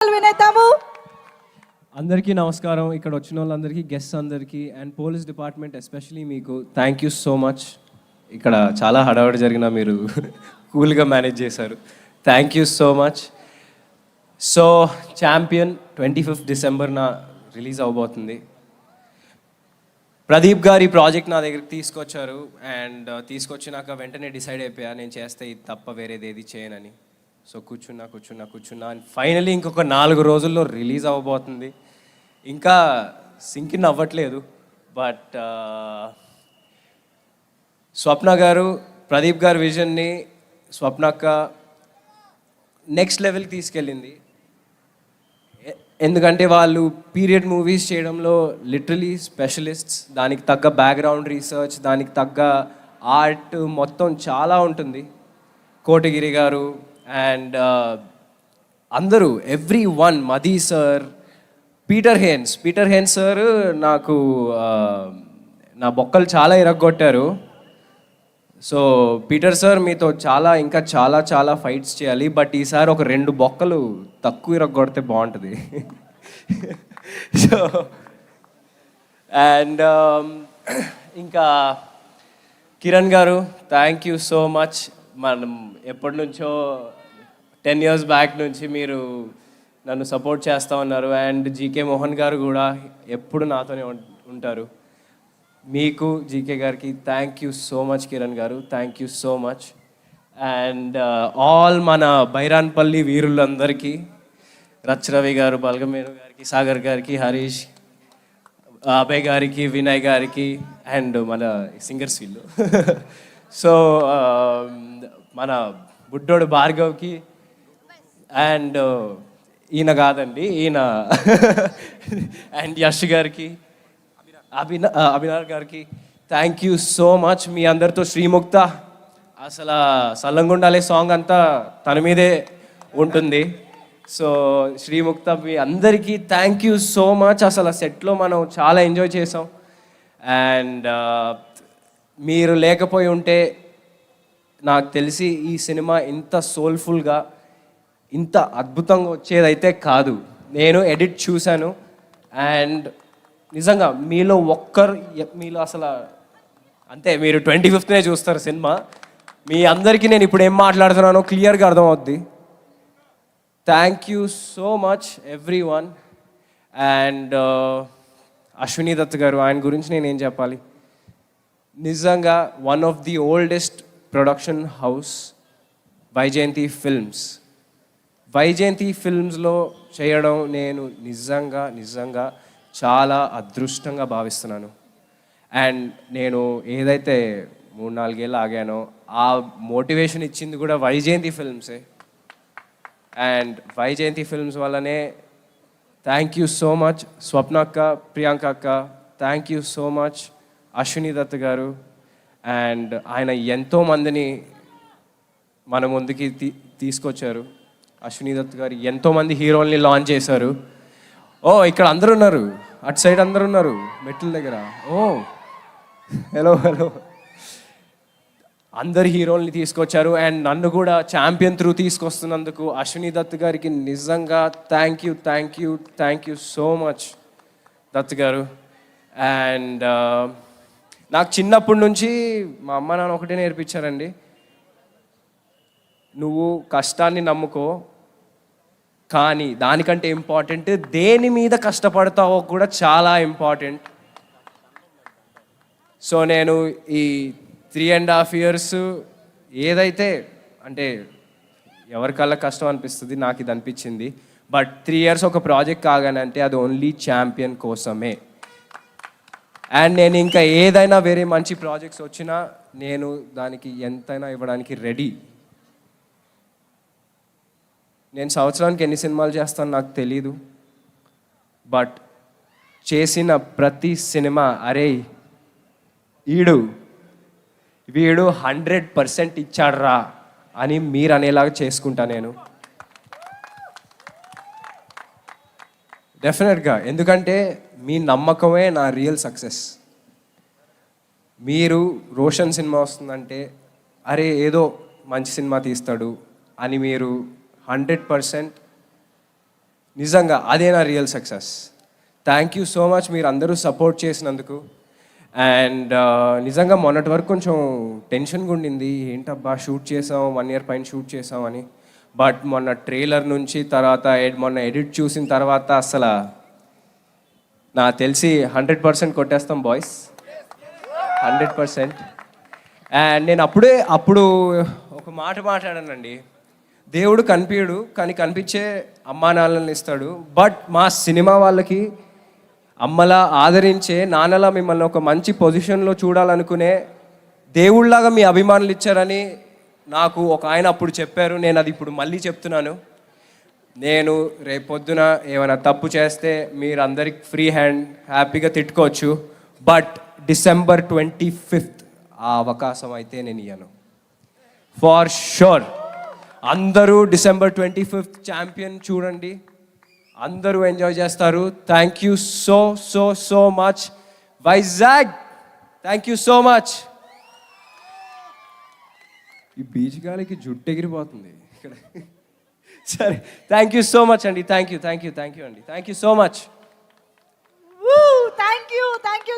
వినేద్దాము. అందరికీ నమస్కారం. ఇక్కడ వచ్చిన వాళ్ళందరికీ, గెస్ట్స్ అందరికీ అండ్ పోలీస్ డిపార్ట్మెంట్ ఎస్పెషలీ మీకు థ్యాంక్ యూ సో మచ్. ఇక్కడ చాలా హడావిడి జరిగిన మీరు కూల్గా మేనేజ్ చేశారు. Thank you so much. So Champion 25th డిసెంబర్న రిలీజ్ అవబోతుంది. ప్రదీప్ గారు ఈ ప్రాజెక్ట్ నా దగ్గరికి తీసుకొచ్చారు అండ్ తీసుకొచ్చినాక వెంటనే డిసైడ్ అయిపోయా నేను చేస్తే ఇది తప్ప వేరేది ఏది చేయనని. సో కూర్చున్నా అండ్ ఫైనలీ ఇంకొక 4 రోజుల్లో రిలీజ్ అవ్వబోతుంది. ఇంకా సింకిన్ అవ్వట్లేదు. బట్ స్వప్న గారు, ప్రదీప్ గారి విజన్ని స్వప్నక్క నెక్స్ట్ లెవెల్కి తీసుకెళ్ళింది. ఎందుకంటే వాళ్ళు పీరియడ్ మూవీస్ చేయడంలో లిటరలీ స్పెషలిస్ట్స్. దానికి తగ్గ బ్యాక్గ్రౌండ్ రీసెర్చ్, దానికి తగ్గ ఆర్ట్ మొత్తం చాలా ఉంటుంది. కోటగిరి గారు అండ్ అందరూ everyone, Madhie sir, Peter Haynes sir నాకు నా బొక్కలు చాలా ఇరగొట్టారు. సో పీటర్ సార్ మీతో ఇంకా చాలా ఫైట్స్ చేయాలి, బట్ ఈసారి ఒక 2 బొక్కలు తక్కువ ఇరగొడితే బాగుంటుంది. సో అండ్ ఇంకా Kiran garu thank you so much. మనం ఎప్పటి నుంచో 10 years బ్యాక్ నుంచి మీరు నన్ను సపోర్ట్ చేస్తూ ఉన్నారు. అండ్ జీకే మోహన్ గారు కూడా ఎప్పుడు నాతోనే ఉంటారు. మీకు జీకే గారికి thank you so much. Kiran garu thank you so much. And all మన బైరాన్పల్లి వీరులందరికీ, రవి గారు, బల్గమేరు గారికి, సాగర్ గారికి, హరీష్, అభయ్ గారికి, వినయ్ గారికి అండ్ మన సింగర్స్ వీళ్ళు. సో మన బుడ్డోడు భార్గవ్కి అండ్ ఈయన అండ్ యష్ గారికి, అభినార్ గారికి థ్యాంక్ యూ సో మచ్. మీ అందరితో శ్రీముక్త అసలు సల్లంగుండాలే సాంగ్ అంతా తన మీదే ఉంటుంది. సో శ్రీముక్త మీ అందరికీ థ్యాంక్ యూ సో మచ్. అసలు సెట్లో మనం చాలా ఎంజాయ్ చేసాం. అండ్ మీరు లేకపోయి ఉంటే నాకు తెలిసి ఈ సినిమా ఇంత సోల్ఫుల్గా, ఇంత అద్భుతంగా వచ్చేదైతే కాదు. నేను ఎడిట్ చూశాను అండ్ నిజంగా మీలో అసలు అంతే, మీరు 25th చూస్తారు సినిమా. మీ అందరికీ నేను ఇప్పుడు ఏం మాట్లాడుతున్నానో క్లియర్గా అర్థమవుద్ది. Thank you so much everyone. And Ashwini Dutt garu, ఆయన గురించి నేనేం చెప్పాలి. నిజంగా one of the oldest production house Vyjayanthi ఫిల్మ్స్లో చేయడం నేను నిజంగా చాలా అదృష్టంగా భావిస్తున్నాను. అండ్ నేను ఏదైతే 3-4 ఏళ్ళు ఆగానో ఆ మోటివేషన్ ఇచ్చింది కూడా వైజయంతి ఫిల్మ్సే. అండ్ వైజయంతి ఫిల్మ్స్ వల్లనే థ్యాంక్ యూ సో మచ్ స్వప్న అక్క, ప్రియాంక అక్క, thank you so much Ashwini Dutt గారు. అండ్ ఆయన ఎంతోమందిని మన ముందుకి తీసుకొచ్చారు. అశ్విని దత్ గారు ఎంతోమంది హీరోల్ని లాంచ్ చేశారు. ఓ ఇక్కడ అందరూ ఉన్నారు, అటు సైడ్ అందరూ ఉన్నారు మెట్ల దగ్గర. ఓ హలో అందరు హీరోల్ని తీసుకొచ్చారు. అండ్ నన్ను కూడా ఛాంపియన్ త్రూ తీసుకొస్తున్నందుకు అశ్విని దత్ గారికి నిజంగా thank you so much Dutt గారు. అండ్ నాకు చిన్నప్పటి నుంచి మా అమ్మ నాన్న ఒకటే నేర్పించారండి, నువ్వు కష్టాన్ని నమ్ముకో, కానీ దానికంటే ఇంపార్టెంట్ దేని మీద కష్టపడతావో కూడా చాలా ఇంపార్టెంట్. సో నేను ఈ 3.5 years ఏదైతే అంటే ఎవరికల్లా కష్టం అనిపిస్తుంది, నాకు ఇది అనిపించింది. బట్ 3 years ఒక ప్రాజెక్ట్ కాగానంటే అది ఓన్లీ ఛాంపియన్ కోసమే. అండ్ నేను ఇంకా ఏదైనా వేరే మంచి ప్రాజెక్ట్స్ వచ్చినా నేను దానికి ఎంతైనా ఇవ్వడానికి రెడీ. నేను సంవత్సరానికి ఎన్ని సినిమాలు చేస్తాను నాకు తెలీదు, బట్ చేసిన ప్రతి సినిమా అరే వీడు 100% ఇచ్చాడ్రా అని మీరు అనేలాగా చేసుకుంటా నేను డెఫినెట్గా. ఎందుకంటే మీ నమ్మకమే నా రియల్ సక్సెస్. మీరు రోషన్ సినిమా వస్తుందంటే అరే ఏదో మంచి సినిమా తీస్తాడు అని మీరు 100% నిజంగా అదే నా real success. Thank you so much మీరు అందరూ సపోర్ట్ చేసినందుకు. అండ్ నిజంగా మొన్నటి వరకు కొంచెం టెన్షన్గా ఉండింది, ఏంటబ్బా షూట్ చేసాం 1 year పైన షూట్ చేసాం అని. బట్ మొన్న ట్రైలర్ నుంచి తర్వాత మొన్న ఎడిట్ చూసిన తర్వాత అసలు నాకు తెలిసి 100% కొట్టేస్తాం బాయ్స్, 100%. అండ్ నేను అప్పుడు ఒక మాట మాట్లాడానండి, దేవుడు కనిపించడు కానీ కనిపించే అమ్మా నాన్నలను ఇస్తాడు. బట్ మా సినిమా వాళ్ళకి అమ్మలా ఆదరించే, నాన్నలా మిమ్మల్ని ఒక మంచి పొజిషన్లో చూడాలనుకునే దేవుళ్ళలాగా మీ అభిమానులు ఇచ్చారని నాకు ఒక ఆయన అప్పుడు చెప్పారు. నేను అది ఇప్పుడు మళ్ళీ చెప్తున్నాను. నేను రేపొద్దున ఏమైనా తప్పు చేస్తే మీరు అందరికి ఫ్రీ హ్యాండ్ హ్యాపీగా తిట్టుకోవచ్చు. బట్ December 25th ఆ అవకాశం అయితే నేను ఇయ్యను ఫార్ షూర్. అందరూ December 25th ఛాంపియన్ చూడండి, అందరూ ఎంజాయ్ చేస్తారు. Thank you so so so much Vizag, thank you so much. ఈ బీచ్ గాలికి జుట్టు ఎగిరిపోతుంది ఇక్కడ. సరే, థ్యాంక్ యూ సో మచ్ అండి, థ్యాంక్ యూ అండి, thank you so much. Thank you